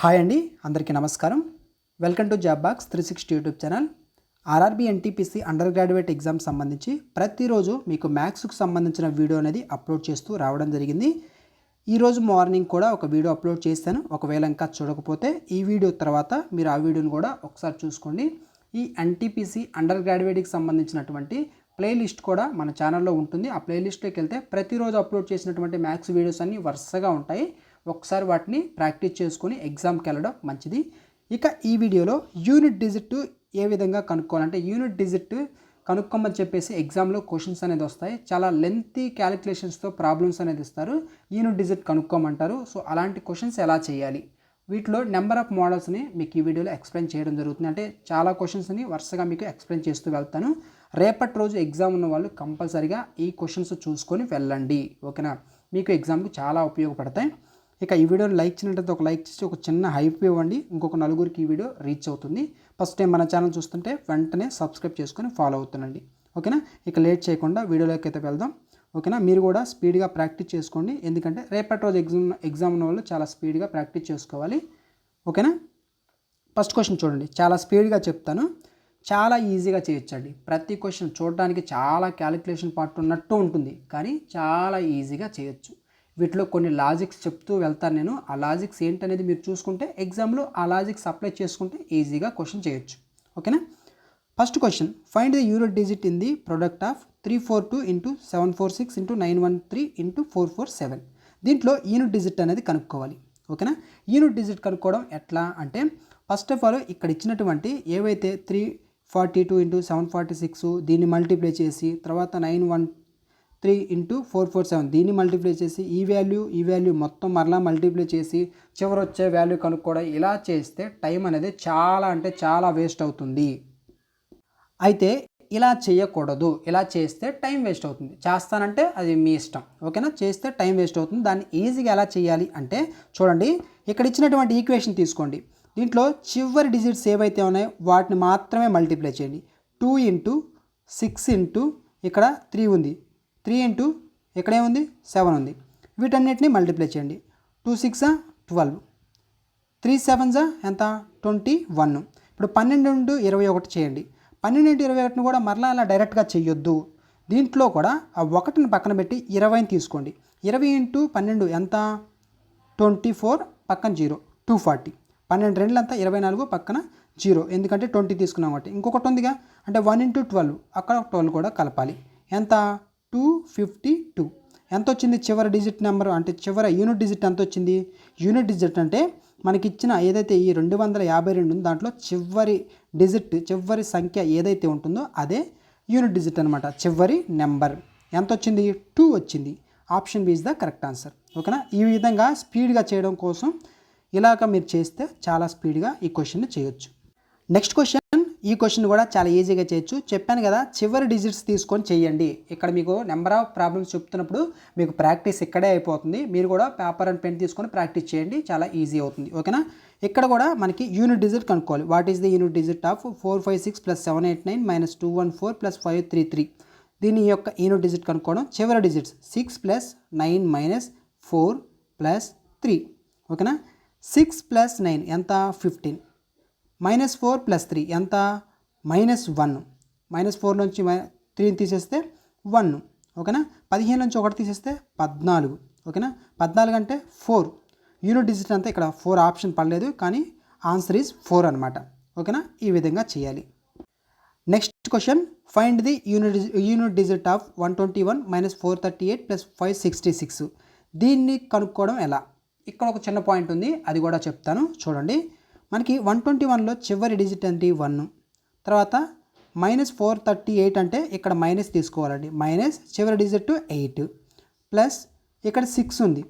Hi అండి, అందరికీ నమస్కారం. Welcome to job box 360 YouTube channel. RRB NTPC under graduate exam సంబంధించి ప్రతిరోజు మీకు మ్యాథ్స్కు సంబంధించిన వీడియో అనేది అప్లోడ్ చేస్తూ రావడం జరిగింది. ఈరోజు మార్నింగ్ కూడా ఒక వీడియో అప్లోడ్ చేశాను. ఒకవేళ ఇంకా చూడకపోతే ఈ వీడియో తర్వాత మీరు ఆ వీడియోని కూడా ఒకసారి చూసుకోండి. ఈ ఎన్టీపీసీ అండర్ గ్రాడ్యుయేట్కి సంబంధించినటువంటి ప్లేలిస్ట్ కూడా మన ఛానల్లో ఉంటుంది. ఆ ప్లేలిస్ట్లోకి వెళ్తే ప్రతిరోజు అప్లోడ్ చేసినటువంటి మ్యాథ్స్ వీడియోస్ అన్నీ వరుసగా ఉంటాయి. ఒకసారి వాటిని ప్రాక్టీస్ చేసుకొని ఎగ్జామ్కి వెళ్ళడం మంచిది. ఇక ఈ వీడియోలో యూనిట్ డిజిట్ ఏ విధంగా కనుక్కోవాలంటే యూనిట్ డిజిట్ కనుక్కోమని చెప్పేసి ఎగ్జామ్లో క్వశ్చన్స్ అనేది వస్తాయి. చాలా లెంతీ క్యాలిక్యులేషన్స్తో ప్రాబ్లమ్స్ అనేది ఇస్తారు. యూనిట్ డిజిట్ కనుక్కోమంటారు. సో అలాంటి క్వశ్చన్స్ ఎలా చేయాలి, వీటిలో నెంబర్ ఆఫ్ మోడల్స్ని మీకు ఈ వీడియోలో ఎక్స్ప్లెయిన్ చేయడం జరుగుతుంది. అంటే చాలా క్వశ్చన్స్ని వరుసగా మీకు ఎక్స్ప్లెయిన్ చేస్తూ వెళ్తాను. రేపటి రోజు ఎగ్జామ్ ఉన్న వాళ్ళు కంపల్సరీగా ఈ క్వశ్చన్స్ చూసుకొని వెళ్ళండి. ఓకేనా, మీకు ఎగ్జామ్కి చాలా ఉపయోగపడతాయి. ఇక ఈ వీడియోని లైక్ చేసినట్లయితే ఒక లైక్ చేసి ఒక చిన్న హైప్ ఇవ్వండి. ఇంకొక నలుగురికి ఈ వీడియో రీచ్ అవుతుంది. ఫస్ట్ టైం మన ఛానల్ చూస్తుంటే వెంటనే సబ్స్క్రైబ్ చేసుకొని ఫాలో అవుతుండండి. ఓకేనా, ఇక లేట్ చేయకుండా వీడియోలోకి అయితే వెళ్దాం. ఓకేనా, మీరు కూడా స్పీడ్గా ప్రాక్టీస్ చేసుకోండి. ఎందుకంటే రేపటి రోజు ఎగ్జామ్ ఉన్న వాళ్ళు చాలా స్పీడ్గా ప్రాక్టీస్ చేసుకోవాలి. ఓకేనా, ఫస్ట్ క్వశ్చన్ చూడండి. చాలా స్పీడ్గా చెప్తాను, చాలా ఈజీగా చేయొచ్చండి. ప్రతి క్వశ్చన్ చూడడానికి చాలా క్యాలిక్యులేషన్ పార్ట్ ఉన్నట్టు ఉంటుంది, కానీ చాలా ఈజీగా చేయొచ్చు. వీటిలో కొన్ని లాజిక్స్ చెప్తూ వెళ్తాను నేను. ఆ లాజిక్స్ ఏంటనేది మీరు చూసుకుంటే ఎగ్జామ్లో ఆ లాజిక్స్ అప్లై చేసుకుంటే ఈజీగా క్వశ్చన్ చేయొచ్చు. ఓకేనా, first question, find the unit digit in the product of 342 into 746 into 913 into 447. దీంట్లో యూనిట్ డిజిట్ అనేది కనుక్కోవాలి. ఓకేనా, యూనిట్ డిజిట్ కనుక్కోవడం ఎట్లా అంటే, ఫస్ట్ ఆఫ్ ఆల్ ఇక్కడ ఇచ్చినటువంటి ఏవైతే 342 ఇంటూ 746 దీన్ని మల్టిప్లై చేసి, తర్వాత 913 ఇంటూ 447 దీన్ని మల్టిప్లై చేసి, ఈ వాల్యూ మొత్తం మరలా మల్టిప్లై చేసి చివరి వచ్చే వాల్యూ కనుక్కోవడం, ఇలా చేస్తే టైం అనేది చాలా అంటే చాలా వేస్ట్ అవుతుంది. అయితే ఇలా చేయకూడదు. ఇలా చేస్తే టైం వేస్ట్ అవుతుంది. చేస్తానంటే అది మీ ఇష్టం. ఓకేనా, చేస్తే టైం వేస్ట్ అవుతుంది. దాన్ని ఈజీగా ఎలా చేయాలి అంటే చూడండి, ఇక్కడ ఇచ్చినటువంటి ఈక్వేషన్ తీసుకోండి. దీంట్లో చివరి డిజిట్స్ ఏవైతే ఉన్నాయో వాటిని మాత్రమే మల్టిప్లై చేయండి. 2 ఇంటూ 6 ఇంటూ ఇక్కడ 3 ఉంది, 3 ఇంటూ ఇక్కడేముంది 7 ఉంది. వీటన్నిటిని మల్టిప్లై చేయండి. 2 6 12, 3 7 ఎంత 21. ఇప్పుడు 12 ఇంటూ 21 చేయండి. 12 ఇంటూ 21ని కూడా మరలా అలా డైరెక్ట్గా చేయొద్దు. దీంట్లో కూడా ఆ 1ని పక్కన పెట్టి 20ని తీసుకోండి. 20 ఇంటూ 12 ఎంత 24, పక్కన 0 240. 12 రెండులు అంతా 24, పక్కన 0, ఎందుకంటే 20 తీసుకున్నాం కాబట్టి. ఇంకొకటి ఉందిగా, అంటే 1 ఇంటూ 12, అక్కడ 12 కూడా కలపాలి. ఎంత 252. ఎంత వచ్చింది చివరి డిజిట్ నెంబర్, అంటే చివరి యూనిట్ డిజిట్ ఎంత వచ్చింది? యూనిట్ డిజిట్ అంటే మనకి ఇచ్చిన ఏదైతే ఈ 252 ఉందో దాంట్లో చివరి సంఖ్య ఏదైతే ఉంటుందో అదే యూనిట్ డిజిట్ అనమాట. చివరి నెంబర్ ఎంత వచ్చింది? 2 వచ్చింది. Option B is the correct answer. ఓకేనా, ఈ విధంగా స్పీడ్గా చేయడం కోసం ఇలాగ మీరు చేస్తే చాలా స్పీడ్గా ఈ క్వశ్చన్ని చేయొచ్చు. నెక్స్ట్ క్వశ్చన్, ఈ క్వశ్చన్ కూడా చాలా ఈజీగా చేయొచ్చు. చెప్పాను కదా, చివరి డిజిట్స్ తీసుకొని చేయండి. ఇక్కడ మీకు నెంబర్ ఆఫ్ ప్రాబ్లమ్స్ చెప్తున్నప్పుడు మీకు ప్రాక్టీస్ ఇక్కడే అయిపోతుంది. మీరు కూడా పేపర్ అండ్ పెన్ తీసుకొని ప్రాక్టీస్ చేయండి, చాలా ఈజీ అవుతుంది. ఓకేనా, ఇక్కడ కూడా మనకి యూనిట్ డిజిట్ కనుక్కోవాలి. What is the unit digit of 456 + 789 - 214 + 533. దీని యొక్క యూనిట్ డిజిట్ కనుక్కోవడం. చివరి డిజిట్స్ 6 + 9 - 4 + 3. ఓకేనా, 6 + 9 ఎంత 15, -4 + 3 ఎంత -1. -4 నుంచి 3 తీసేస్తే 1. ఓకేనా, 15 నుంచి 1 తీసేస్తే 14. ఓకేనా, 14 అంటే 4. యూనిట్ డిజిట్ అంతా ఇక్కడ 4 ఆప్షన్ పడలేదు, కానీ ఆన్సర్ ఈజ్ 4 అనమాట. ఓకేనా, ఈ విధంగా చేయాలి. Next question, find the unit digit of 121 - 438 + 566. దీన్ని కనుక్కోవడం ఎలా? ఇక్కడ ఒక చిన్న పాయింట్ ఉంది, అది కూడా చెప్తాను చూడండి. మనకి 121లో చివరి డిజిట్ అంటే 1, తర్వాత -438 అంటే ఇక్కడ మైనస్ తీసుకోవాలండి. మైనస్ చివరి డిజిట్ 8 ప్లస్ ఇక్కడ 6 ఉంది,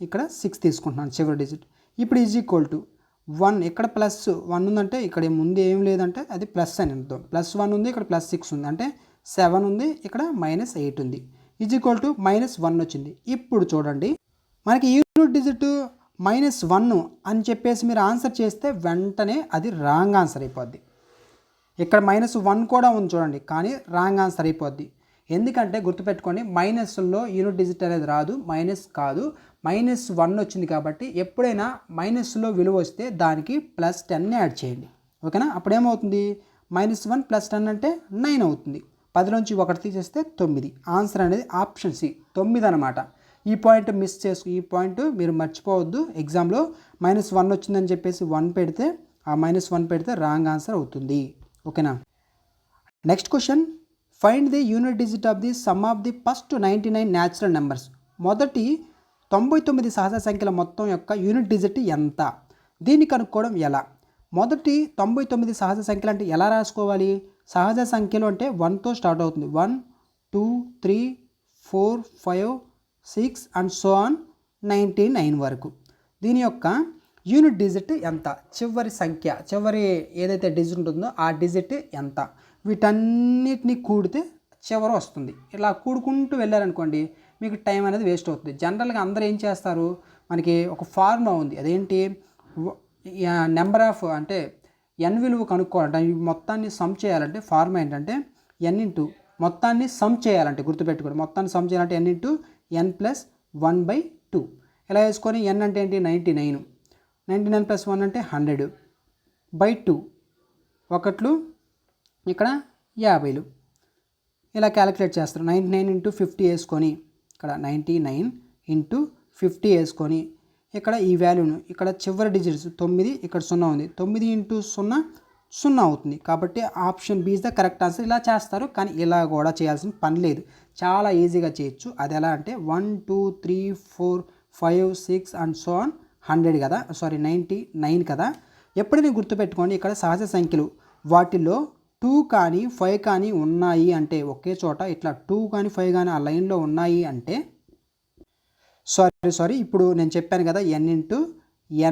ఇక్కడ 6 తీసుకుంటున్నాను చివరి డిజిట్. ఇప్పుడు ఈజ్ ఈక్వల్ టు 1, ఇక్కడ +1 ఉందంటే ఇక్కడ ముందు ఏం లేదంటే అది ప్లస్ అని అర్థం. +1 ఉంది, ఇక్కడ +6 ఉంది, అంటే 7 ఉంది, ఇక్కడ -8 ఉంది. ఈజ్ ఈక్వల్ టు -1 వచ్చింది. ఇప్పుడు చూడండి, మనకి యూనిట్ డిజిట్ -1 అని చెప్పేసి మీరు ఆన్సర్ చేస్తే వెంటనే అది రాంగ్ ఆన్సర్ అయిపోద్ది. ఇక్కడ -1 కూడా ఉంది చూడండి, కానీ రాంగ్ ఆన్సర్ అయిపోద్ది. ఎందుకంటే గుర్తుపెట్టుకోండి, మైనస్లో యూనిట్ డిజిట్ అనేది రాదు, మైనస్ కాదు. -1 వచ్చింది కాబట్టి ఎప్పుడైనా మైనస్లో విలువ వస్తే దానికి +10 యాడ్ చేయండి. ఓకేనా? అప్పుడు ఏమవుతుంది? -1 + 10 అంటే 9 అవుతుంది. 10లోంచి 1 తీసేస్తే 9. ఆన్సర్ అనేది ఆప్షన్ సి 9 అనమాట. ఈ పాయింట్ మీరు మర్చిపోవద్దు. ఎగ్జామ్లో -1 వచ్చిందని చెప్పేసి 1 పెడితే ఆ -1 పెడితే రాంగ్ ఆన్సర్ అవుతుంది. ఓకేనా? Next question, find the unit digit of the some of the first 99 natural numbers. మొదటి 99 సహజ సంఖ్యల మొత్తం యొక్క యూనిట్ డిజిట్ ఎంత? దీన్ని కనుక్కోవడం ఎలా? మొదటి 99 సహజ సంఖ్యలు అంటే ఎలా రాసుకోవాలి? సహజ సంఖ్యలు అంటే 1తో స్టార్ట్ అవుతుంది. 1 2 3 4 5 6 అండ్ సో ఆన్ 99 వరకు. దీని యొక్క యూనిట్ డిజిట్ ఎంత? చివరి సంఖ్య, చివరి ఏదైతే డిజిట్ ఉంటుందో ఆ డిజిట్ ఎంత? వీటన్నిటిని కూడితే చివర వస్తుంది. ఇలా కూడుకుంటూ వెళ్ళారనుకోండి మీకు టైం అనేది వేస్ట్ అవుతుంది. జనరల్గా అందరూ ఏం చేస్తారు, మనకి ఒక ఫార్ములా ఉంది. అదేంటి, నెంబర్ ఆఫ్ అంటే n విలువ కనుక్కోవాలంటే ఈ మొత్తాన్ని సమ్ చేయాలంటే ఫార్ములా ఏంటంటే n ఇంటూ మొత్తాన్ని సమ్ చేయాలంటే గుర్తుపెట్టుకోండి. మొత్తాన్ని సమ్ చేయాలంటే n ఇంటూ n ప్లస్ 1/2 ఇలా వేసుకొని n అంటే ఏంటి 99, 99 + 1 అంటే 100/2 ఒకట్లు ఇక్కడ 50లు ఇలా క్యాలిక్యులేట్ చేస్తారు. 99 ఇంటూ 50 వేసుకొని ఇక్కడ 99 ఇంటూ 50 వేసుకొని ఇక్కడ ఈ వాల్యూను ఇక్కడ చివరి డిజిట్స్ 9, ఇక్కడ 0 ఉంది. 9 ఇంటూ 0 0 అవుతుంది. కాబట్టి option B is the correct answer. ఇలా చేస్తారు, కానీ ఇలా కూడా చేయాల్సిన పని లేదు. చాలా ఈజీగా చేయొచ్చు. అది ఎలా అంటే 1 2 3 4 5 6 అండ్ సో ఆన్ 100 కదా, 99 కదా. ఎప్పుడైనా గుర్తుపెట్టుకోండి, ఇక్కడ సహజ సంఖ్యలు వాటిల్లో 2 కానీ 5 కానీ ఉన్నాయి అంటే ఒకే చోట ఇట్లా 2 కానీ 5 కానీ ఆ లైన్లో ఉన్నాయి అంటే ఇప్పుడు నేను చెప్పాను కదా n ఇంటూ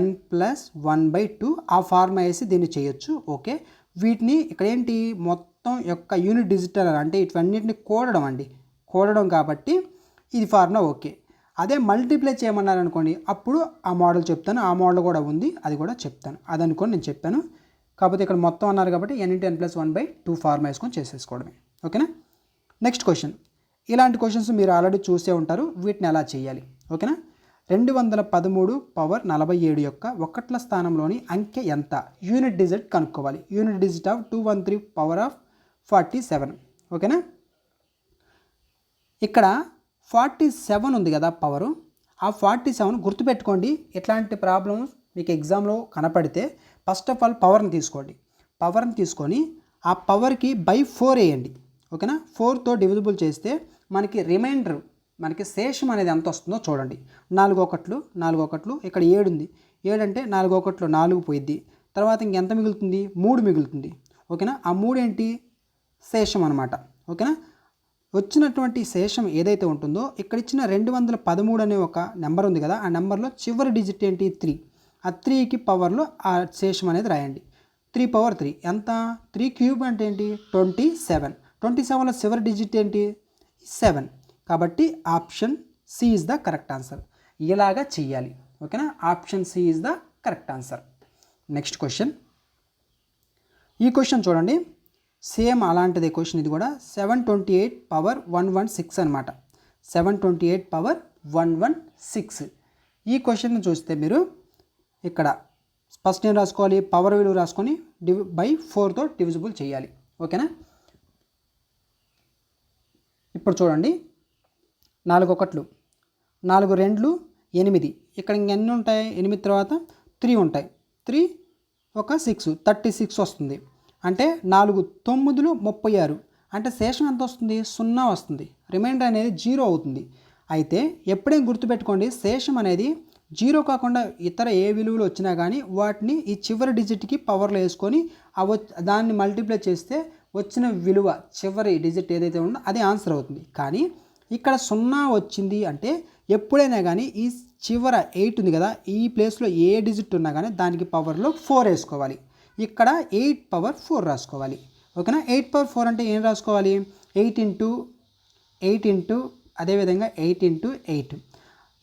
n ప్లస్ 1/2 ఆ ఫార్ములా వేసి దీన్ని చేయొచ్చు. ఓకే, వీటిని ఇక్కడ ఏంటి మొత్తం యొక్క యూనిట్ డిజిటల్ అంటే ఇవన్నిటిని కూడడం కాబట్టి ఇది ఫార్ములా ఓకే. అదే మల్టిప్లై చేయమన్నారనుకోండి అప్పుడు ఆ మోడల్ చెప్తాను. ఆ మోడల్ కూడా ఉంది, అది కూడా చెప్తాను. అది అనుకోని నేను చెప్పాను. కాకపోతే ఇక్కడ మొత్తం అన్నారు కాబట్టి n into n plus 1/2 formula వేసుకొని చేసేసుకోవడమే. ఓకేనా? నెక్స్ట్ క్వశ్చన్, ఇలాంటి క్వశ్చన్స్ మీరు ఆల్రెడీ చూసే ఉంటారు. వీటిని ఎలా చేయాలి? ఓకేనా? 213/47 యొక్క ఒకట్ల స్థానంలోని అంకె ఎంత? యూనిట్ డిజిట్ కనుక్కోవాలి. Unit digit of 213/47. ఓకేనా? ఇక్కడ 47 ఉంది కదా పవరు. ఆ 47 గుర్తుపెట్టుకోండి. ఎట్లాంటి ప్రాబ్లమ్స్ మీకు ఎగ్జామ్లో కనపడితే ఫస్ట్ ఆఫ్ ఆల్ పవర్ని తీసుకోండి. పవర్ని తీసుకొని ఆ పవర్కి /4 వేయండి. ఓకేనా? 4తో డివిజిబుల్ చేస్తే మనకి రిమైండర్, మనకి శేషం అనేది ఎంత వస్తుందో చూడండి. 4 ఒకట్లు ఇక్కడ 7 ఉంది. 7 అంటే 4 ఒకట్లు 4 పోయిద్ది. తర్వాత ఇంకెంత మిగులుతుంది? 3 మిగులుతుంది. ఓకేనా? ఆ 3 ఏంటి? శేషం అనమాట. ఓకేనా? వచ్చినటువంటి శేషం ఏదైతే ఉంటుందో ఇక్కడ ఇచ్చిన 213 అనే ఒక నెంబర్ ఉంది కదా, ఆ నెంబర్లో చివరి డిజిట్ ఏంటి? 3. ఆ 3కి పవర్లో ఆ శేషం అనేది రాయండి. 3/3 ఎంత? 3 క్యూబ్ అంటే ఏంటి? 27. 27లో చివరి డిజిట్ ఏంటి? 7. కాబట్టి option C is the correct answer. ఇలాగా చెయ్యాలి. ఓకేనా? Option C is the correct answer. Next question, ఈ క్వశ్చన్ చూడండి, సేమ్ అలాంటిదే క్వశ్చన్. ఇది కూడా 728/116 అనమాట. 728/116. ఈ క్వశ్చన్ చూస్తే మీరు ఇక్కడ ఫస్ట్ ఏం రాసుకోవాలి? పవర్ విలువ రాసుకొని /4తో డివిజిబుల్ చేయాలి. ఓకేనా? ఇప్పుడు చూడండి, 4 ఒకట్లు 4 2 8. ఇక్కడ ఇంకెన్ని ఉంటాయి? 8 తర్వాత 3 ఉంటాయి. 3 ఒక 6 36 వస్తుంది. అంటే 4 9లు 36. అంటే శేషం ఎంత వస్తుంది? 0 వస్తుంది. రిమైండర్ అనేది 0 అవుతుంది. అయితే ఎప్పుడైనా గుర్తుపెట్టుకోండి, శేషం అనేది 0 కాకుండా ఇతర ఏ విలువలు వచ్చినా కానీ వాటిని ఈ చివరి డిజిట్కి పవర్లో వేసుకొని దాన్ని మల్టిప్లై చేస్తే వచ్చిన విలువ చివరి డిజిట్ ఏదైతే ఉందో అది ఆన్సర్ అవుతుంది. కానీ ఇక్కడ 0 వచ్చింది అంటే ఎప్పుడైనా కానీ ఈ చివర 8 ఉంది కదా, ఈ ప్లేస్లో ఏ డిజిట్ ఉన్నా కానీ దానికి పవర్లో 4 వేసుకోవాలి. ఇక్కడ 8/4 రాసుకోవాలి. ఓకేనా? 8/4 అంటే ఏం రాసుకోవాలి? 8 ఇంటూ అదేవిధంగా 8 ఇంటూ 8.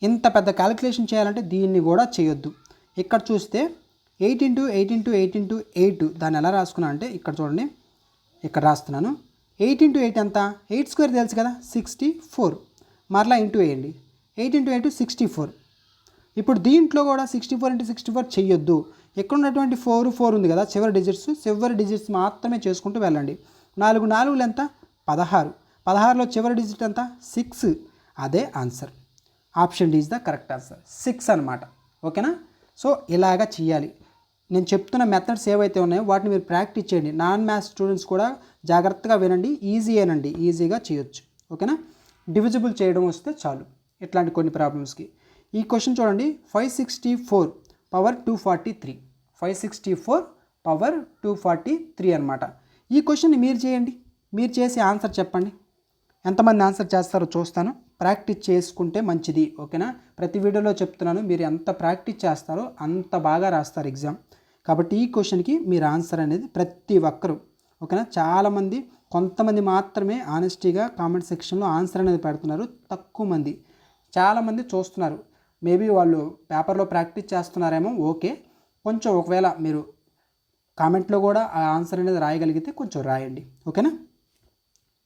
ఇంత పెద్ద క్యాలిక్యులేషన్ చేయాలంటే దీన్ని కూడా చేయొద్దు. ఇక్కడ చూస్తే 8 ఇంటూ 8 ఇంటూ 8 ఇంటూ 8 దాన్ని ఎలా రాసుకున్నా అంటే ఇక్కడ చూడండి, ఇక్కడ రాస్తున్నాను. 8 ఇంటూ 8 ఎంత? 8 స్క్వేర్ తెలుసు కదా, 64. మరలా ఇంటూ వేయండి. 8 ఇంటూ 8 64. ఇప్పుడు దీంట్లో కూడా 64 × 64 చెయ్యొద్దు. ఇక్కడ ఉన్నటువంటి 4 ఉంది కదా చివరి డిజిట్స్ మాత్రమే చేసుకుంటూ వెళ్ళండి. 4 4లు ఎంత? 16. 16లో చివరి డిజిట్ ఎంత? 6. అదే answer. Option D is the correct answer. 6 అనమాట. ఓకేనా? సో ఇలాగా చేయాలి. నేను చెప్తున్న మెథడ్స్ ఏవైతే ఉన్నాయో వాటిని మీరు ప్రాక్టీస్ చేయండి. నాన్ మ్యాథ్స్ స్టూడెంట్స్ కూడా జాగ్రత్తగా వినండి. ఈజీగా చేయొచ్చు. ఓకేనా? డివిజిబుల్ చేయడం వస్తే చాలు ఇట్లాంటి కొన్ని ప్రాబ్లమ్స్కి. ఈ క్వశ్చన్ చూడండి. 564 పవర్ 243. 564 పవర్ 243 అనమాట. ఈ క్వశ్చన్ని మీరు చేయండి. మీరు చేసి ఆన్సర్ చెప్పండి. ఎంతమంది ఆన్సర్ చేస్తారో చూస్తాను. ప్రాక్టీస్ చేసుకుంటే మంచిది. ఓకేనా? ప్రతి వీడియోలో చెప్తున్నాను, మీరు ఎంత ప్రాక్టీస్ చేస్తారో అంత బాగా రాస్తారు ఎగ్జామ్. కాబట్టి ఈ క్వశ్చన్కి మీరు ఆన్సర్ అనేది ప్రతి ఒక్కరు, ఓకేనా? చాలామంది, కొంతమంది మాత్రమే ఆనెస్టీగా కామెంట్ సెక్షన్లో ఆన్సర్ అనేది పెడుతున్నారు. తక్కువ మంది, చాలామంది చూస్తున్నారు. మేబీ వాళ్ళు పేపర్లో ప్రాక్టీస్ చేస్తున్నారేమో. ఓకే, కొంచెం ఒకవేళ మీరు కామెంట్లో కూడా ఆ ఆన్సర్ అనేది రాయగలిగితే కొంచెం రాయండి. ఓకేనా?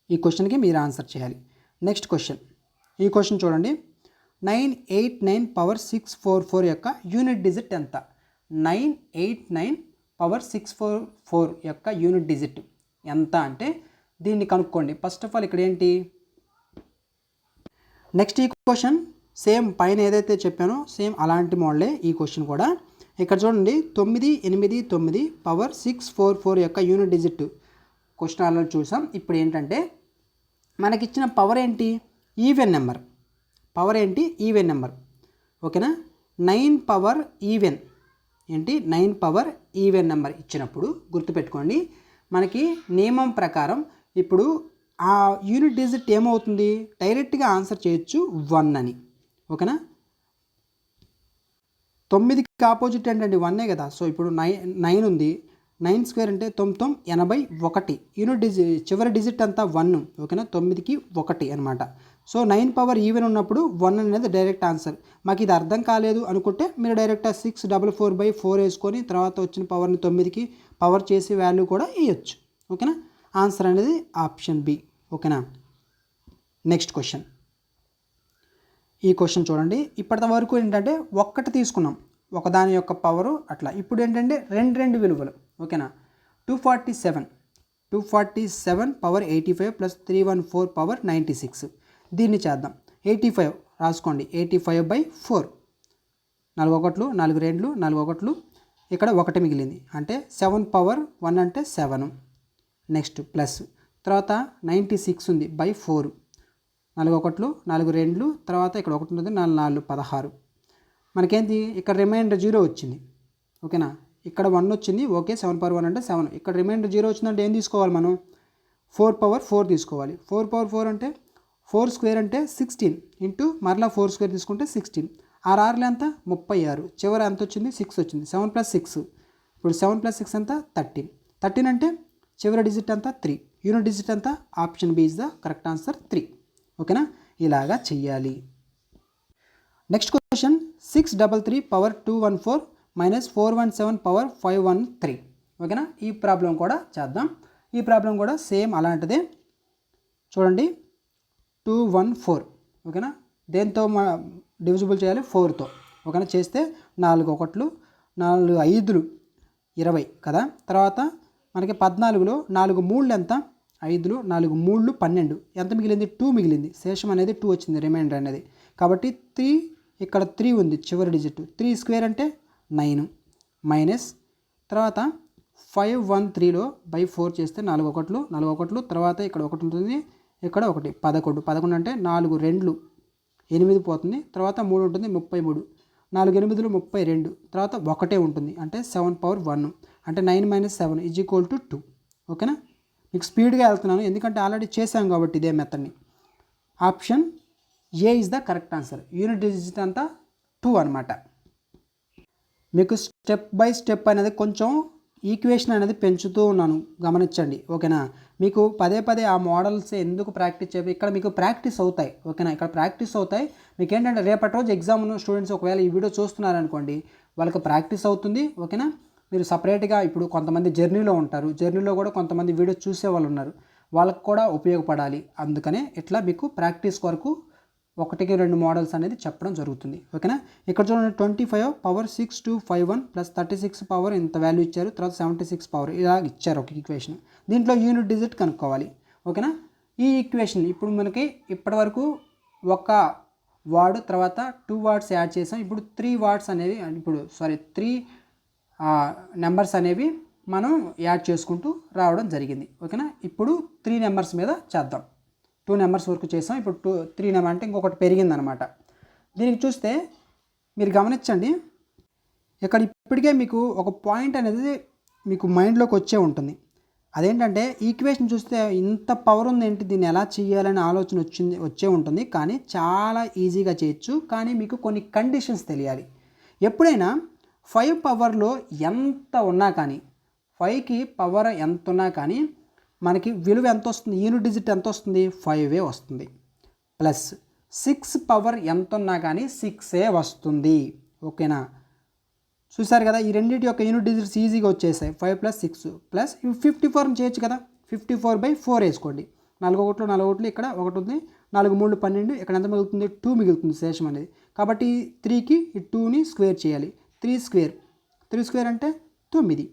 ఈ క్వశ్చన్కి మీరు ఆన్సర్ చేయాలి. Next question. ఈ క్వశ్చన్ చూడండి. 989 పవర్ 644 యొక్క యూనిట్ డిజిట్ ఎంత? 989 పవర్ 644 యొక్క యూనిట్ డిజిట్ ఎంత అంటే దీన్ని కనుక్కోండి. ఫస్ట్ ఆఫ్ ఆల్ ఇక్కడ ఏంటి? నెక్స్ట్ ఈ క్వశ్చన్ సేమ్ పైన ఏదైతే చెప్పానో సేమ్ అలాంటి మోడలే ఈ క్వశ్చన్ కూడా. ఇక్కడ చూడండి. 989 పవర్ 644 యొక్క యూనిట్ డిజిట్ క్వశ్చన్ ఆల్రెడీ చూసాం. ఇప్పుడు ఏంటంటే మనకిచ్చిన పవర్ ఏంటి? Even number. పవర్ ఏంటి? Even number. ఓకేనా? 9 పవర్ ఈవెన్ ఏంటి? 9 పవర్ ఈవెన్ నెంబర్ ఇచ్చినప్పుడు గుర్తుపెట్టుకోండి, మనకి నియమం ప్రకారం ఇప్పుడు ఆ యూనిట్ డిజిట్ ఏమవుతుంది? డైరెక్ట్గా ఆన్సర్ చేయొచ్చు 1 అని. ఓకేనా? 9కి ఆపోజిట్ ఏంటండి? 1 కదా. సో ఇప్పుడు 9 ఉంది. 9 స్క్వేర్ అంటే 9 81. యూనిట్ డిజిట్ చివరి డిజిట్ అంతా 1. ఓకేనా? 9కి 1 అనమాట. సో 9 పవర్ ఈవెన్ ఉన్నప్పుడు 1 అనేది డైరెక్ట్ ఆన్సర్. మాకు ఇది అర్థం కాలేదు అనుకుంటే మీరు డైరెక్ట్గా 644/4 వేసుకొని తర్వాత వచ్చిన పవర్ని 9కి పవర్ చేసి వాల్యూ కూడా వేయచ్చు. ఓకేనా? ఆన్సర్ అనేది ఆప్షన్ బి. ఓకేనా? Next question. ఈ క్వశ్చన్ చూడండి. ఇప్పటి వరకు ఏంటంటే ఒక్కటి తీసుకున్నాం, ఒకదాని యొక్క పవరు అట్లా. ఇప్పుడు ఏంటంటే రెండు విలువలు. ఓకేనా? 247 పవర్ 85 ప్లస్ 314 పవర్ 96. దీన్ని చేద్దాం. 85 రాసుకోండి. 85/4. 4 1 4 2 4 1. ఇక్కడ 1 మిగిలింది అంటే 7 పవర్ 1 అంటే 7. నెక్స్ట్ ప్లస్ తర్వాత 96 ఉంది /4. 4 1 4 2 తర్వాత ఇక్కడ 1 ఉంటుంది. 4 4 16. మనకేంటి? ఇక్కడ రిమైండర్ 0 వచ్చింది. ఓకేనా? ఇక్కడ 1 వచ్చింది. ఓకే, 7 పవర్ 1 అంటే 7. ఇక్కడ రిమైండర్ 0 వచ్చిందంటే ఏం తీసుకోవాలి మనం? 4 పవర్ 4 తీసుకోవాలి. 4 పవర్ 4 అంటే 4 స్క్వేర్ అంటే 16 ఇంటూ మరలా 4 స్క్వేర్ తీసుకుంటే 16. 6 ఎంత? 36. చివరి ఎంత వచ్చింది? 6 వచ్చింది. 7 + 6. ఇప్పుడు 7 + 6 ఎంత? 13. 13 అంటే చివరి డిజిట్ అంతా 3. యూనిట్ డిజిట్ అంతా option B is the correct answer 3. ఓకేనా? ఇలాగా చెయ్యాలి. Next question. 633 power 214 minus 417 power 513. ఓకేనా? ఈ ప్రాబ్లం కూడా చేద్దాం. ఈ ప్రాబ్లం కూడా సేమ్ అలాంటిదే. చూడండి. 214. ఓకేనా? దేంతో డివిజిబుల్ చేయాలి? 4తో. ఓకేనా? చేస్తే 4 1 4 5 20 కదా. తర్వాత మనకి 14లో 4 3 ఎంత? 5 4 3 12. ఎంత మిగిలింది? 2 మిగిలింది. శేషం అనేది 2 వచ్చింది, రిమైండర్ అనేది. కాబట్టి 3 ఇక్కడ 3 ఉంది చివరి డిజిట్. 3 స్క్వేర్ అంటే 9 మైనస్ తర్వాత 513లో /4 చేస్తే 4 1 4 1. తర్వాత ఇక్కడ 1 ఉంటుంది, ఇక్కడ 1 11. 11 అంటే 4 2 8 పోతుంది. తర్వాత 3 ఉంటుంది 33. 4 8 32. తర్వాత 1 ఉంటుంది అంటే 7 పవర్ 1 అంటే 9 - 7 = 2. ఓకేనా? మీకు స్పీడ్గా వెళ్తున్నాను ఎందుకంటే ఆల్రెడీ చేశాం కాబట్టి ఇదే మెథడ్ని. Option A is the correct answer. Unit digit అంతా 2 అనమాట. మీకు స్టెప్ బై స్టెప్ అనేది కొంచెం ఈక్వేషన్ అనేది పెంచుతూ ఉన్నాను, గమనించండి. ఓకేనా? మీకు పదే ఆ మోడల్స్ ఎందుకు ప్రాక్టీస్ చేయాలి? ఇక్కడ మీకు ప్రాక్టీస్ అవుతాయి. ఓకేనా? ఇక్కడ ప్రాక్టీస్ అవుతాయి. మీకు ఏంటంటే రేపటి రోజు ఎగ్జామ్ స్టూడెంట్స్ ఒకవేళ ఈ వీడియో చూస్తున్నారనుకోండి, వాళ్ళకి ప్రాక్టీస్ అవుతుంది. ఓకేనా? మీరు సపరేట్గా ఇప్పుడు కొంతమంది జర్నీలో ఉంటారు, జర్నీలో కూడా కొంతమంది వీడియో చూసే వాళ్ళు ఉన్నారు, వాళ్ళకి కూడా ఉపయోగపడాలి. అందుకనే ఇట్లా మీకు ప్రాక్టీస్ వరకు ఒకటికి 2 మోడల్స్ అనేది చెప్పడం జరుగుతుంది. ఓకేనా. ఇక్కడ చూడండి 25 పవర్ 6251 ప్లస్ 36 పవర్ ఇంత వాల్యూ ఇచ్చారు, తర్వాత 76 పవర్ ఇలా ఇచ్చారు ఒక ఈక్వేషన్. దీంట్లో యూనిట్ డిజిట్ కనుక్కోవాలి. ఓకేనా. ఈ ఈక్వేషన్ ఇప్పుడు మనకి ఇప్పటివరకు ఒక వార్డ్ తర్వాత 2 వార్డ్స్ యాడ్ చేసాం. ఇప్పుడు 3 వార్డ్స్ అనేవి ఇప్పుడు 3 నెంబర్స్ అనేవి మనం యాడ్ చేసుకుంటూ రావడం జరిగింది. ఓకేనా. ఇప్పుడు 3 నెంబర్స్ మీద చేద్దాం. 2 నెంబర్స్ వరకు చేసాం. ఇప్పుడు 3 నెంబర్ అంటే ఇంకొకటి పెరిగిందనమాట. దీనికి చూస్తే మీరు గమనించండి, ఇక్కడ ఇప్పటికే మీకు ఒక పాయింట్ అనేది మీకు మైండ్లోకి వచ్చే ఉంటుంది. అదేంటంటే ఈక్వేషన్ చూస్తే ఇంత పవర్ ఉంది ఏంటి, దీన్ని ఎలా చేయాలనే ఆలోచన వచ్చే ఉంటుంది. కానీ చాలా ఈజీగా చేయొచ్చు. కానీ మీకు కొన్ని కండిషన్స్ తెలియాలి. ఎప్పుడైనా 5 పవర్లో ఎంత ఉన్నా కానీ, 5కి పవర్ ఎంత ఉన్నా కానీ మనకి విలువ ఎంత వస్తుంది, యూనిట్ డిజిట్ ఎంత వస్తుంది, 5 వస్తుంది. ప్లస్ 6 పవర్ ఎంత ఉన్నా కానీ 6 వస్తుంది. ఓకేనా. చూసారు కదా, ఈ రెండింటి యొక్క యూనిట్ డిజిట్స్ ఈజీగా వచ్చేసాయి. 5 + 6 ప్లస్ 54 చేయొచ్చు కదా. 54/4 వేసుకోండి. 4 ఒకట్లు 4 ఒకట్లు, ఇక్కడ ఒకటి ఉంది, 4 3 12, ఇక్కడ ఎంత మిగులుతుంది, 2 మిగులుతుంది శేషం అనేది. కాబట్టి 3కి ఈ 2ని స్క్వేర్ చేయాలి. 3 స్క్వేర్ అంటే 9,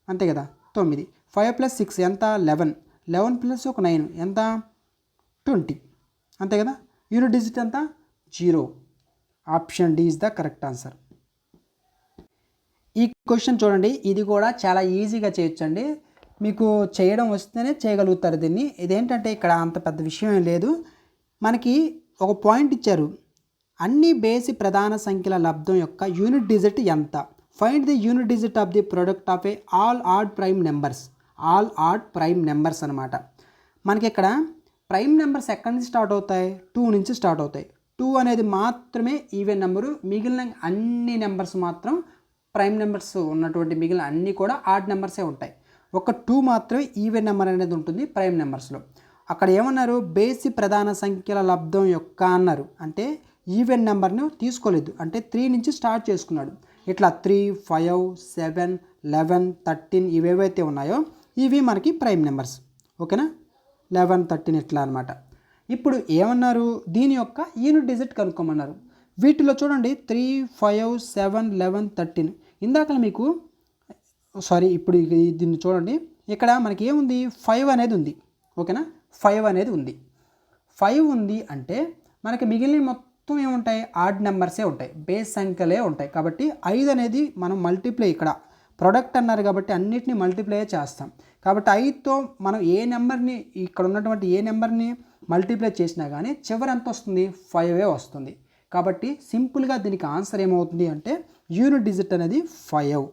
అంతే కదా, 9. 5 + 6 ఎంత, 11. 11 + 1 9 ఎంత, 20, అంతే కదా. యూనిట్ డిజిట్ ఎంత, 0. Option D is the correct answer. ఈ క్వశ్చన్ చూడండి, ఇది కూడా చాలా ఈజీగా చేయొచ్చండి. మీకు చేయడం వస్తేనే చేయగలుగుతారు దీన్ని. ఇదేంటంటే ఇక్కడ అంత పెద్ద విషయం ఏం లేదు. మనకి ఒక పాయింట్ ఇచ్చారు, అన్ని బేసి ప్రధాన సంఖ్యల లబ్ధం యొక్క యూనిట్ డిజిట్ ఎంత. Find the unit digit of the product of A all odd prime numbers అనమాట. మనకి ఇక్కడ ప్రైమ్ నెంబర్స్ ఎక్కడి నుంచి స్టార్ట్ అవుతాయి, 2 నుంచి స్టార్ట్ అవుతాయి. 2 అనేది మాత్రమే ఈవెన్ నెంబరు, మిగిలిన అన్ని నెంబర్స్ మాత్రం ప్రైమ్ నెంబర్స్ ఉన్నటువంటి మిగిలిన అన్నీ కూడా ఆడ్ నెంబర్సే ఉంటాయి. ఒక 2 మాత్రమే ఈవెన్ నెంబర్ అనేది ఉంటుంది ప్రైమ్ నెంబర్స్లో. అక్కడ ఏమన్నారు, బేసి ప్రధాన సంఖ్యల లబ్ధం యొక్క అన్నారు. అంటే ఈవెన్ నెంబర్ను తీసుకోలేదు, అంటే 3 నుంచి స్టార్ట్ చేసుకున్నాడు. ఇట్లా 3, 5, 7, 11, 13 ఇవేవైతే ఉన్నాయో ఇవి మనకి ప్రైమ్ నెంబర్స్. ఓకేనా. 11, 13 ఇట్లా అనమాట. ఇప్పుడు ఏమన్నారు, దీని యొక్క యూనిట్ డిజిట్ కనుక్కోమన్నారు. వీటిలో చూడండి 3, 5, 7, 11, 13 ఇందాక మీకు ఇప్పుడు దీన్ని చూడండి, ఇక్కడ మనకి ఏముంది, 5 అనేది ఉంది. ఓకేనా. 5 అనేది ఉంది. 5 ఉంది అంటే మనకి మిగిలిన మొత్తం ఏముంటాయి, ఆడ్ నెంబర్సే ఉంటాయి, బేస్ సంఖ్యలే ఉంటాయి. కాబట్టి 5 అనేది మనం మల్టిప్లై, ఇక్కడ ప్రొడక్ట్ అన్నారు కాబట్టి అన్నిటిని మల్టిప్లై చేస్తాం. కాబట్టి 5తో మనం ఏ నెంబర్ని, ఇక్కడ ఉన్నటువంటి ఏ నెంబర్ని మల్టిప్లై చేసినా కానీ చివరి ఎంత వస్తుంది, 5 వస్తుంది. కాబట్టి సింపుల్గా దీనికి ఆన్సర్ ఏమవుతుంది అంటే యూనిట్ డిజిట్ అనేది 5.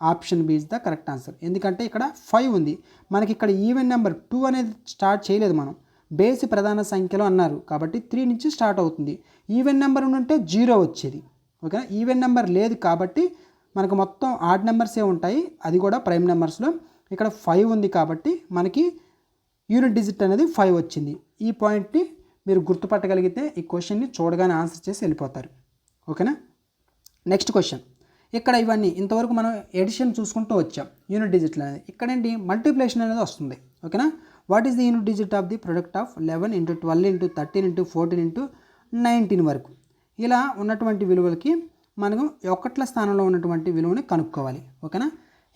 Option B is the correct answer. ఎందుకంటే ఇక్కడ 5 ఉంది, మనకి ఇక్కడ ఈవెన్ నెంబర్ 2 అనేది స్టార్ట్ చేయలేదు మనం, బేసి ప్రధాన సంఖ్యలో అన్నారు కాబట్టి 3 నుంచి స్టార్ట్ అవుతుంది. ఈవెన్ నెంబర్ ఉంటే 0 వచ్చేది. ఓకేనా. ఈవెన్ నెంబర్ లేదు కాబట్టి మనకు మొత్తం ఆడ్ నెంబర్సే ఉంటాయి, అది కూడా ప్రైమ్ నెంబర్స్లో. ఇక్కడ 5 ఉంది కాబట్టి మనకి యూనిట్ డిజిట్ అనేది 5 వచ్చింది. ఈ పాయింట్ని మీరు గుర్తుపట్టగలిగితే ఈ క్వశ్చన్ని చూడగానే ఆన్సర్ చేసి వెళ్ళిపోతారు. ఓకేనా. నెక్స్ట్ క్వశ్చన్, ఇక్కడ ఇవన్నీ ఇంతవరకు మనం ఎడిషన్ చూసుకుంటూ వచ్చాం. యూనిట్ డిజిట్లు అనేది ఇక్కడ ఏంటి, మల్టిప్లికేషన్ అనేది వస్తుంది. ఓకేనా. What is the unit digit of the product of 11 × 12 × 13 × 14 × 19 వరకు. ఇలా ఉన్నటువంటి విలువలకి మనం ఒకట్ల స్థానంలో ఉన్నటువంటి విలువని కనుక్కోవాలి. ఓకేనా.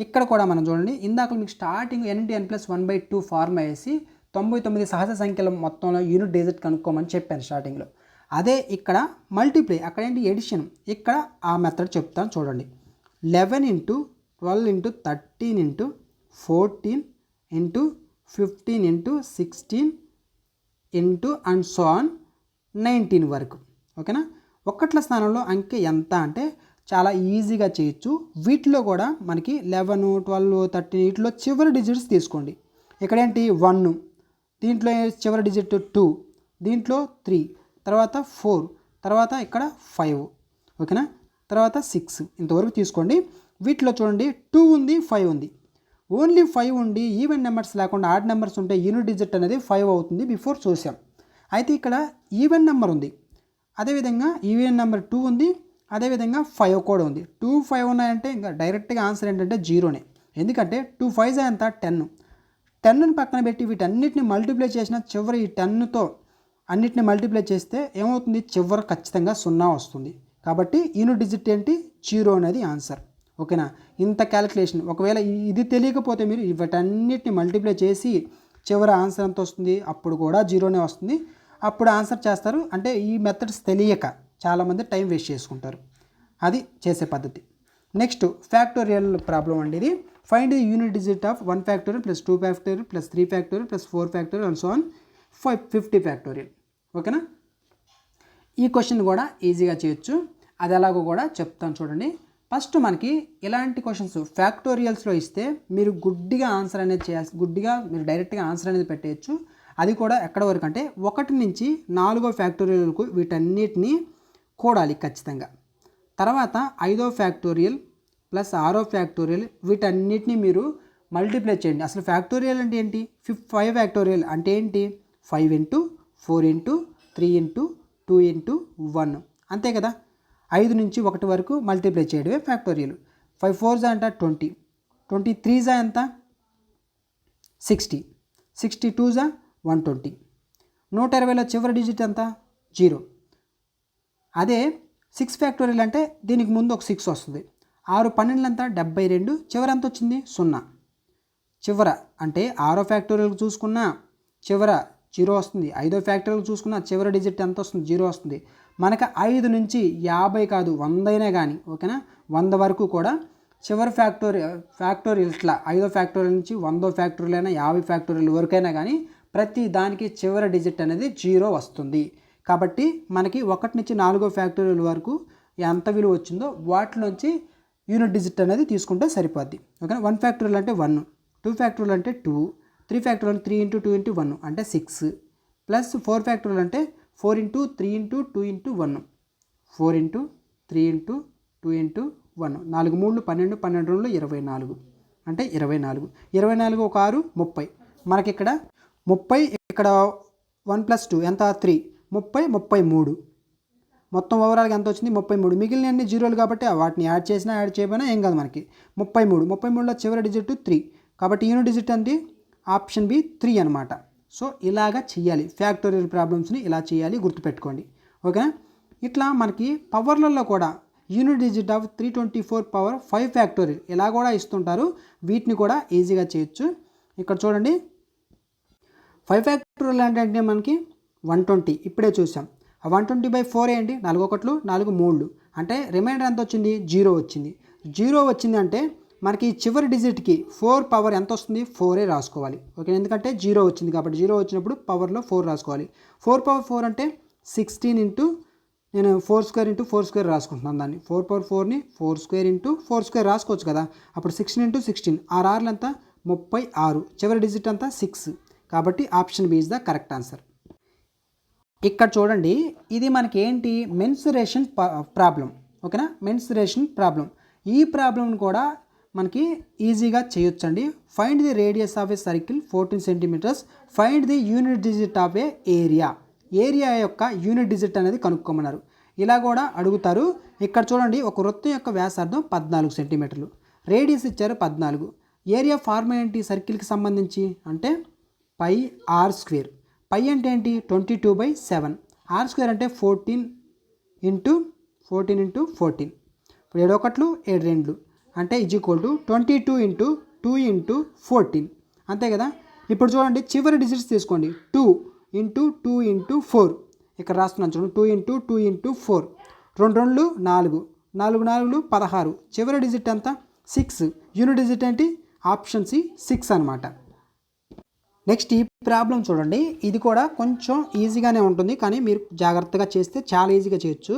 ఇక్కడ కూడా మనం చూడండి, ఇందాక మీకు స్టార్టింగ్ n+1/2 ఫార్ములా వేసి 99 సహజ సంఖ్యల మొత్తంలో యూనిట్ డిజిట్ కనుక్కోమని చెప్పాను స్టార్టింగ్లో. అదే ఇక్కడ మల్టిప్లై, అక్కడ ఏంటి ఎడిషన్, ఇక్కడ ఆ మెథడ్ చెప్తాను చూడండి. 11 × 12 × 13 × 14 × 15 × 16 అండ్ సో ఆన్ 19 వరకు. ఓకేనా. ఒకట్ల స్థానంలో అంకె ఎంత అంటే చాలా ఈజీగా చేయొచ్చు. వీటిలో కూడా మనకి 11, 12, 13 వీటిలో చివరి డిజిట్స్ తీసుకోండి. ఇక్కడేంటి 1, దీంట్లో చివరి డిజిట్ 2, దీంట్లో 3, తర్వాత 4, తర్వాత ఇక్కడ 5. ఓకేనా. తర్వాత 6 ఇంతవరకు తీసుకోండి. వీటిలో చూడండి 2 ఉంది, 5 ఉంది. ఓన్లీ 5 ఉండి ఈవెన్ నెంబర్స్ లేకుండా ఆడ్ నెంబర్స్ ఉంటే యూనిట్ డిజిట్ అనేది 5 అవుతుంది, బిఫోర్ చూసాం. అయితే ఇక్కడ ఈవెన్ నెంబర్ ఉంది, అదేవిధంగా ఈవెన్ నెంబర్ 2 ఉంది, అదేవిధంగా 5 కూడా ఉంది. 2, 5 ఉన్నాయంటే ఇంకా డైరెక్ట్గా ఆన్సర్ ఏంటంటే 0నే. ఎందుకంటే 2 5 ఎంత 10. 10ని పక్కన పెట్టి వీటన్నిటిని మల్టిప్లై చేసిన చివరి ఈ 10తో అన్నిటిని మల్టిప్లై చేస్తే ఏమవుతుంది, చివర ఖచ్చితంగా 0 వస్తుంది. కాబట్టి యూనిట్ డిజిట్ ఏంటి, 0 అనేది ఆన్సర్. ఓకేనా. ఇంత క్యాలిక్యులేషన్, ఒకవేళ ఇది తెలియకపోతే మీరు వీటన్నిటిని మల్టిప్లై చేసి చివరి ఆన్సర్ ఎంత వస్తుంది, అప్పుడు కూడా 0నే వస్తుంది. అప్పుడు ఆన్సర్ చేస్తారు. అంటే ఈ మెథడ్స్ తెలియక చాలామంది టైం వేస్ట్ చేసుకుంటారు. అది చేసే పద్ధతి. నెక్స్ట్ ఫ్యాక్టోరియల్ ప్రాబ్లం అండి ఇది. Find the unit digit of 1 factorial plus 2 factorial plus 3 factorial plus 4 factorial and so on 50 factorial. ఓకేనా. ఈ క్వశ్చన్ కూడా ఈజీగా చేయొచ్చు. అది ఎలాగో కూడా చెప్తాను చూడండి. ఫస్ట్ మనకి ఇలాంటి క్వశ్చన్స్ ఫ్యాక్టోరియల్స్లో ఇస్తే మీరు గుడ్డిగా ఆన్సర్ అనేది చేయాల్సి, గుడ్డిగా మీరు డైరెక్ట్గా ఆన్సర్ అనేది పెట్టేయచ్చు. అది కూడా ఎక్కడ వరకు అంటే 1 నుంచి 4 ఫ్యాక్టోరియల్ వరకు వీటన్నిటిని కూడాలి ఖచ్చితంగా. తర్వాత 5 ఫ్యాక్టోరియల్ ప్లస్ 6 ఫ్యాక్టోరియల్ వీటన్నిటిని మీరు మల్టిప్లై చేయండి. అసలు ఫ్యాక్టోరియల్ అంటే ఏంటి, 5 ఫ్యాక్టోరియల్ అంటే ఏంటి, 5 ఇంటూ 4 ఇంటూ 3 ఇంటూ 2 ఇంటూ 1 అంతే కదా. 5 నుంచి 1 వరకు మల్టిప్లై చేయడమే ఫ్యాక్టోరియల్. 5 4 జా అంట 20, 23 జా ఎంత 60, 62 జా 120, 120లో చివరి డిజిట్ ఎంత 0. అదే 6 ఫ్యాక్టోరియల్ అంటే దీనికి ముందు ఒక 6 వస్తుంది. 6 12 ఎంత 72, చివర ఎంత వచ్చింది 0. చివర అంటే 6 ఫ్యాక్టోరియల్ చూసుకున్నా చివర 0 వస్తుంది. 5 ఫ్యాక్టోరియల్ చూసుకున్నా చివరి డిజిట్ ఎంత వస్తుంది 0 వస్తుంది. మనకు 5 నుంచి 50 కాదు 100 అయినా కానీ ఓకేనా, 100 వరకు కూడా చివరి ఫ్యాక్టోరియల్ ఇట్లా 5 ఫ్యాక్టోరియల్ నుంచి 100 ఫ్యాక్టోరియల్ అయినా 50 ఫ్యాక్టోరియల్ వరకైనా కానీ ప్రతి దానికి చివరి డిజిట్ అనేది 0 వస్తుంది. కాబట్టి మనకి 1 నుంచి 4 ఫ్యాక్టోరియల్ వరకు ఎంత విలువ వచ్చిందో వాటిలోంచి యూనిట్ డిజిట్ అనేది తీసుకుంటే సరిపోద్ది. ఓకేనా. 1 ఫ్యాక్టోరియల్ అంటే 1, 2 ఫ్యాక్టోరియల్ అంటే 2, 3 ఫ్యాక్టోరియల్ 3 ఇంటూ 2 ఇంటూ 1 అంటే 6 ప్లస్ 4 ఫ్యాక్టోరియల్ అంటే 4 into 3 into 2 into 1, 4 into 3 into 2 into 1, 4 3 12, 12 2 24 అంటే 24, 24 ఒక 6 30. మనకి ఇక్కడ 30, ఇక్కడ 1 ప్లస్ 2 ఎంత 3, 30 33. మొత్తం ఓవరాల్గా ఎంత వచ్చింది 33. మిగిలిన అన్ని జీరోలు కాబట్టి వాటిని యాడ్ చేసినా యాడ్ చేయకపోయినా ఏం కాదు మనకి 33. 33లో చివరి డిజిట్ 3 కాబట్టి యూనిట్ డిజిట్ అంటే ఆప్షన్ బి 3 అనమాట. సో ఇలాగా చేయాలి ఫ్యాక్టోరియల్ ప్రాబ్లమ్స్ని, ఇలా చేయాలి గుర్తుపెట్టుకోండి. ఓకేనా. ఇట్లా మనకి పవర్లలో కూడా unit digit of 324 power 5 factorial ఇలా కూడా ఇస్తుంటారు. వీటిని కూడా ఈజీగా చేయొచ్చు. ఇక్కడ చూడండి 5 ఫ్యాక్టోరియల్ అంటే మనకి 120 ఇప్పుడే చూసాం. ఆ 120/4 ఏంటి 4 1 4 3 అంటే రిమైండర్ ఎంత వచ్చింది 0 వచ్చింది. 0 వచ్చింది అంటే మనకి చివరి డిజిట్కి 4 పవర్ ఎంత వస్తుంది 4 రాసుకోవాలి. ఓకే, ఎందుకంటే 0 వచ్చింది కాబట్టి 0 వచ్చినప్పుడు పవర్లో 4 రాసుకోవాలి. 4 పవర్ 4 అంటే 16 ఇంటూ నేను 4 స్క్వేర్ ఇంటూ 4 స్క్వేర్ రాసుకుంటున్నాను. దాన్ని 4 పవర్ 4ని 4 స్క్వేర్ ఇంటూ 4 స్క్వేర్ రాసుకోవచ్చు కదా. అప్పుడు 16 ఇంటూ 16 6 ఎంత 36, చివరి డిజిట్ అంతా 6 కాబట్టి option B is the correct answer. ఇక్కడ చూడండి ఇది మనకి ఏంటి మెన్సురేషన్ ప్రాబ్లం. ఓకేనా, మెన్సురేషన్ ప్రాబ్లం. ఈ ప్రాబ్లంని కూడా మనకి ఈజీగా చేయొచ్చండి. Find the radius of a circle 14 centimetres, find the unit digit of a area. Area యొక్క యూనిట్ డిజిట్ అనేది కనుక్కోమన్నారు. ఇలా కూడా అడుగుతారు. ఇక్కడ చూడండి ఒక వృత్తం యొక్క వ్యాసార్థం 14 సెంటీమీటర్లు, రేడియస్ ఇచ్చారు 14. ఏరియా ఫార్ములా ఏంటి సర్కిల్కి సంబంధించి అంటే పై ఆర్ స్క్వేర్. పై అంటే ఏంటి 22/7, ఆర్ స్క్వేర్ అంటే 14 ఇంటూ 14 ఇంటూ 14. ఇప్పుడు 7 1 7 2 అంటే ఈక్వల్ టు 22 ఇంటూ 2 ఇంటూ 14 అంతే కదా. ఇప్పుడు చూడండి చివరి డిజిట్స్ తీసుకోండి 2 ఇంటూ 2 ఇంటూ 4 ఇక్కడ రాస్తున్నాను చూడండి 2 ఇంటూ 2 ఇంటూ 4, 2 2 4, 4 4 16, చివరి డిజిట్ అంతా 6. యూనిట్ డిజిట్ ఏంటి ఆప్షన్ సి 6 అనమాట. నెక్స్ట్ ఈ ప్రాబ్లం చూడండి, ఇది కూడా కొంచెం ఈజీగానే ఉంటుంది కానీ మీరు జాగ్రత్తగా చేస్తే చాలా ఈజీగా చేయొచ్చు.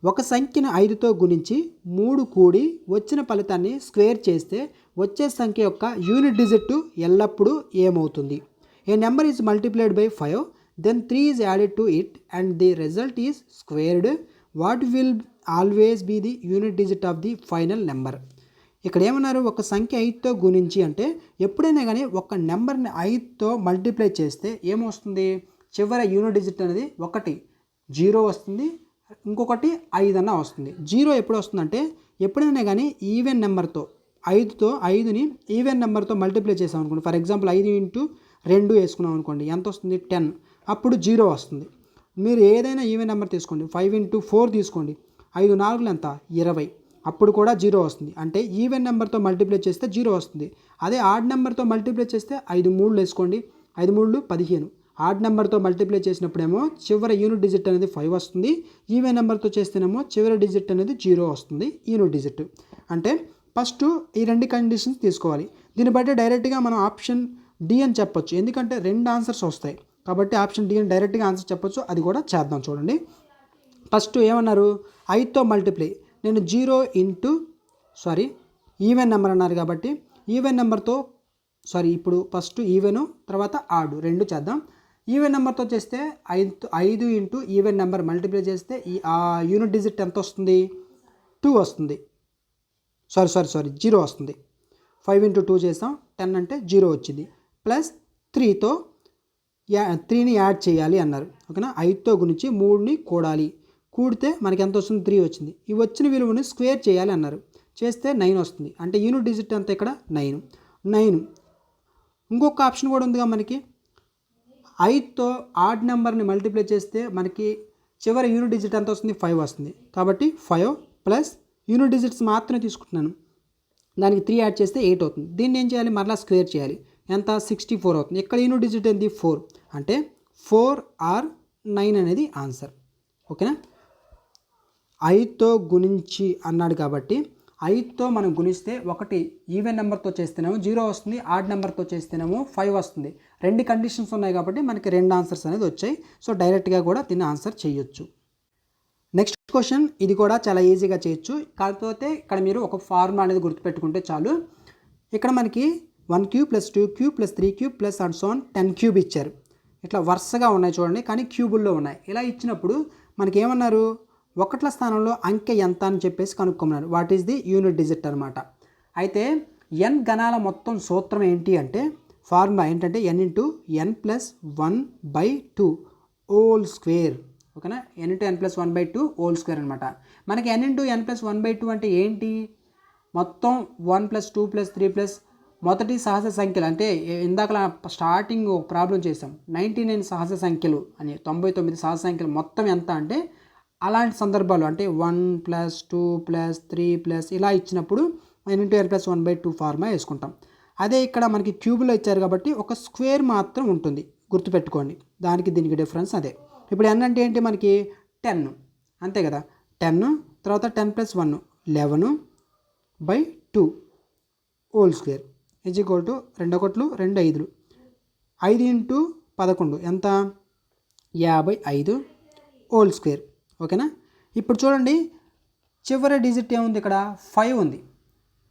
ఒక సంఖ్యను 5తో గుణించి 3 కూడి వచ్చిన ఫలితాన్ని స్క్వేర్ చేస్తే వచ్చే సంఖ్య యొక్క యూనిట్ డిజిట్ ఎల్లప్పుడూ ఏమవుతుంది? A number is multiplied by 5, then 3 is added to it and the result is squared. What will always be the unit digit of the final number? ఇక్కడ ఏమన్నారు ఒక సంఖ్య 5తో గుణించి అంటే ఎప్పుడైనా కానీ ఒక నెంబర్ని 5తో మల్టిప్లై చేస్తే ఏమొస్తుంది చివరి యూనిట్ డిజిట్ అనేది ఒకటి 0 వస్తుంది, ఇంకొకటి 5 అన్న వస్తుంది. 0 ఎప్పుడు వస్తుందంటే ఎప్పుడైనా కానీ ఈవెన్ నెంబర్తో 5తో 5ని ఈవెన్ నెంబర్తో మల్టిప్లై చేసాం అనుకోండి. ఫర్ ఎగ్జాంపుల్ 5 ఇంటూ 2 వేసుకున్నాం అనుకోండి ఎంత వస్తుంది 10, అప్పుడు 0 వస్తుంది. మీరు ఏదైనా ఈవెన్ నెంబర్ తీసుకోండి, 5 × 4 తీసుకోండి, 5 4 ఎంత 20, అప్పుడు కూడా 0 వస్తుంది. అంటే ఈవెన్ నెంబర్తో మల్టిప్లై చేస్తే 0 వస్తుంది. అదే ఆడ్ నెంబర్తో మల్టిప్లై చేస్తే 5 3 వేసుకోండి, 5 3 15. ఆడ్ నెంబర్తో మల్టిప్లై చేసినప్పుడేమో చివరి యూనిట్ డిజిట్ అనేది 5 వస్తుంది. ఈవెన్ నెంబర్తో చేస్తేనేమో చివరి డిజిట్ అనేది 0 వస్తుంది, యూనిట్ డిజిట్. అంటే ఫస్ట్ ఈ 2 కండిషన్స్ తీసుకోవాలి. దీన్ని బట్టి డైరెక్ట్గా మనం ఆప్షన్ డి అని చెప్పొచ్చు, ఎందుకంటే 2 ఆన్సర్స్ వస్తాయి కాబట్టి ఆప్షన్ డి అని డైరెక్ట్గా ఆన్సర్ చెప్పొచ్చు. అది కూడా చేద్దాం చూడండి. ఫస్ట్ ఏమన్నారు, 5తో మల్టిప్లై. నేను 0 × ఈవెన్ నెంబర్ అన్నారు కాబట్టి ఈవెన్ నెంబర్తో ఇప్పుడు ఫస్ట్ ఈవెను తర్వాత ఆడు 2 చేద్దాం. ఈవెన్ నెంబర్తో చేస్తే 5 × ఈవెన్ నెంబర్ మల్టిప్లై చేస్తే ఆ యూనిట్ డిజిట్ ఎంత వస్తుంది, 2 వస్తుంది. 0 వస్తుంది. 5 × 2 చేస్తాం, 10 అంటే 0 వచ్చింది. ప్లస్ 3ని యాడ్ చేయాలి అన్నారు. ఓకేనా, 5తో గురించి 3ని కూడాలి. కూడితే మనకి ఎంత వస్తుంది, 3 వచ్చింది. ఈ వచ్చిన విలువని స్క్వేర్ చేయాలి అన్నారు. చేస్తే 9 వస్తుంది. అంటే యూనిట్ డిజిట్ అంతా ఇక్కడ 9. ఇంకొక ఆప్షన్ కూడా ఉందిగా మనకి, 5తో ఆడ్ నెంబర్ని మల్టిప్లై చేస్తే మనకి చివరి యూనిట్ డిజిట్ ఎంత వస్తుంది, 5 వస్తుంది. కాబట్టి 5 ప్లస్ యూనిట్ డిజిట్స్ మాత్రమే తీసుకుంటున్నాను, దానికి 3 యాడ్ చేస్తే 8 అవుతుంది. దీన్ని ఏం చేయాలి, మరలా స్క్వేర్ చేయాలి. ఎంత 64 అవుతుంది. ఇక్కడ యూనిట్ డిజిట్ ఏంటి 4, అంటే 4 or 9 అనేది ఆన్సర్. ఓకేనా, 5తో గుణించి అన్నాడు కాబట్టి 5తో మనం గుణిస్తే ఒకటి ఈవెన్ నెంబర్తో చేస్తేనేమో 0 వస్తుంది, ఆడ్ నెంబర్తో చేస్తేనేమో 5 వస్తుంది. 2 కండిషన్స్ ఉన్నాయి కాబట్టి మనకి 2 ఆన్సర్స్ అనేది వచ్చాయి. సో డైరెక్ట్గా కూడా దీన్ని ఆన్సర్ చేయొచ్చు. నెక్స్ట్ క్వశ్చన్, ఇది కూడా చాలా ఈజీగా చేయొచ్చు. కాకపోతే ఇక్కడ మీరు ఒక ఫార్ములా అనేది గుర్తుపెట్టుకుంటే చాలు. ఇక్కడ మనకి 1³ + 2³ + 3³ + అండ్ సో ఆన్ 10³ ఇచ్చారు. ఇట్లా వరుసగా ఉన్నాయి చూడండి, కానీ క్యూబుల్లో ఉన్నాయి. ఇలా ఇచ్చినప్పుడు మనకి ఏమన్నారు, ఒకట్ల స్థానంలో అంకె ఎంత అని చెప్పేసి కనుక్కోమన్నారు. What is the unit digit అనమాట. అయితే n గణాల మొత్తం సూత్రం ఏంటి అంటే, ఫార్ములా ఏంటంటే n × n + 1/2 హోల్ స్క్వేర్. ఓకేనా, n × n + 1/2 హోల్ స్క్వేర్ అనమాట. మనకి n × n + 1/2 అంటే ఏంటి, మొత్తం 1 + 2 + 3 మొదటి సహజ సంఖ్యలు. అంటే ఇందాక స్టార్టింగ్ ఒక ప్రాబ్లం చేసాం, 99 సహజ సంఖ్యలు అని, 99 సహజ సంఖ్యలు మొత్తం ఎంత అంటే, అలాంటి సందర్భాలు అంటే 1 + 2 + 3 ఇలా ఇచ్చినప్పుడు n × n + 1/2 ఫార్ములా వేసుకుంటాం. అదే ఇక్కడ మనకి క్యూబ్లో ఇచ్చారు కాబట్టి ఒక స్క్వేర్ మాత్రం ఉంటుంది, గుర్తుపెట్టుకోండి. దానికి దీనికి డిఫరెన్స్ అదే. ఇప్పుడు n అంటే ఏంటి, మనకి 10 అంతే కదా, 10 తర్వాత 10 + 1 11/2 whole square is equal to 2 1 2 5 5 × 11 ఎంత 55 హోల్ స్క్వేర్. ఓకేనా, ఇప్పుడు చూడండి చివరి డిజిట్ ఏముంది, ఇక్కడ 5 ఉంది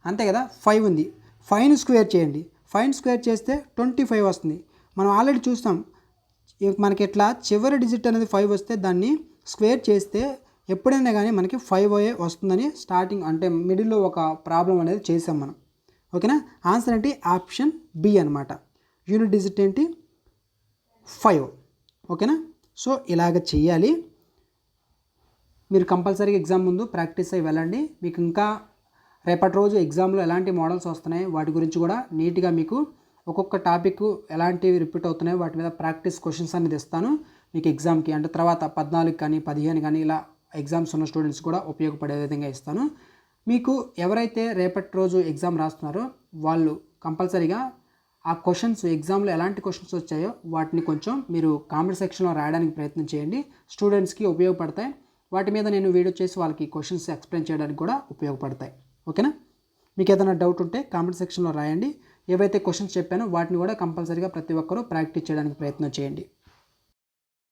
అంతే కదా, 5 ఉంది. 5ని స్క్వేర్ చేయండి, 5ని స్క్వేర్ చేస్తే 25 వస్తుంది. మనం ఆల్రెడీ చూస్తాం, మనకి ఎట్లా చివరి డిజిట్ అనేది 5 వస్తే దాన్ని స్క్వేర్ చేస్తే ఎప్పుడైనా కానీ మనకి 5 వస్తుందని స్టార్టింగ్ అంటే మిడిల్లో ఒక ప్రాబ్లం అనేది చేసాం మనం. ఓకేనా, ఆన్సర్ ఏంటి, ఆప్షన్ బి అనమాట. యూనిట్ డిజిట్ ఏంటి 5. ఓకేనా, సో ఇలాగ చెయ్యాలి. మీరు కంపల్సరీగా ఎగ్జామ్ ముందు ప్రాక్టీస్ అయ్యి వెళ్ళండి. మీకు ఇంకా రేపటి రోజు ఎగ్జామ్లో ఎలాంటి మోడల్స్ వస్తున్నాయి వాటి గురించి కూడా నీట్గా మీకు ఒక్కొక్క టాపిక్ ఎలాంటివి రిపీట్ అవుతున్నాయో వాటి మీద ప్రాక్టీస్ క్వశ్చన్స్ అనేది ఇస్తాను మీకు ఎగ్జామ్కి. అంటే తర్వాత 14 కానీ 15 కానీ ఇలా ఎగ్జామ్స్ ఉన్న స్టూడెంట్స్ కూడా ఉపయోగపడే విధంగా ఇస్తాను. మీకు ఎవరైతే రేపటి రోజు ఎగ్జామ్ రాస్తున్నారో వాళ్ళు కంపల్సరీగా ఆ క్వశ్చన్స్ ఎగ్జామ్లో ఎలాంటి క్వశ్చన్స్ వచ్చాయో వాటిని కొంచెం మీరు కామెంట్ సెక్షన్లో రాయడానికి ప్రయత్నం చేయండి. స్టూడెంట్స్కి ఉపయోగపడతాయి. వాటి మీద నేను వీడియో చేసి వాళ్ళకి క్వశ్చన్స్ ఎక్స్ప్లెయిన్ చేయడానికి కూడా ఉపయోగపడతాయి. ఓకేనా, మీకు ఏదైనా డౌట్ ఉంటే కామెంట్ సెక్షన్లో రాయండి. ఏవైతే క్వశ్చన్స్ చెప్పానో వాటిని కూడా కంపల్సరీగా ప్రతి ఒక్కరూ ప్రాక్టీస్ చేయడానికి ప్రయత్నం చేయండి.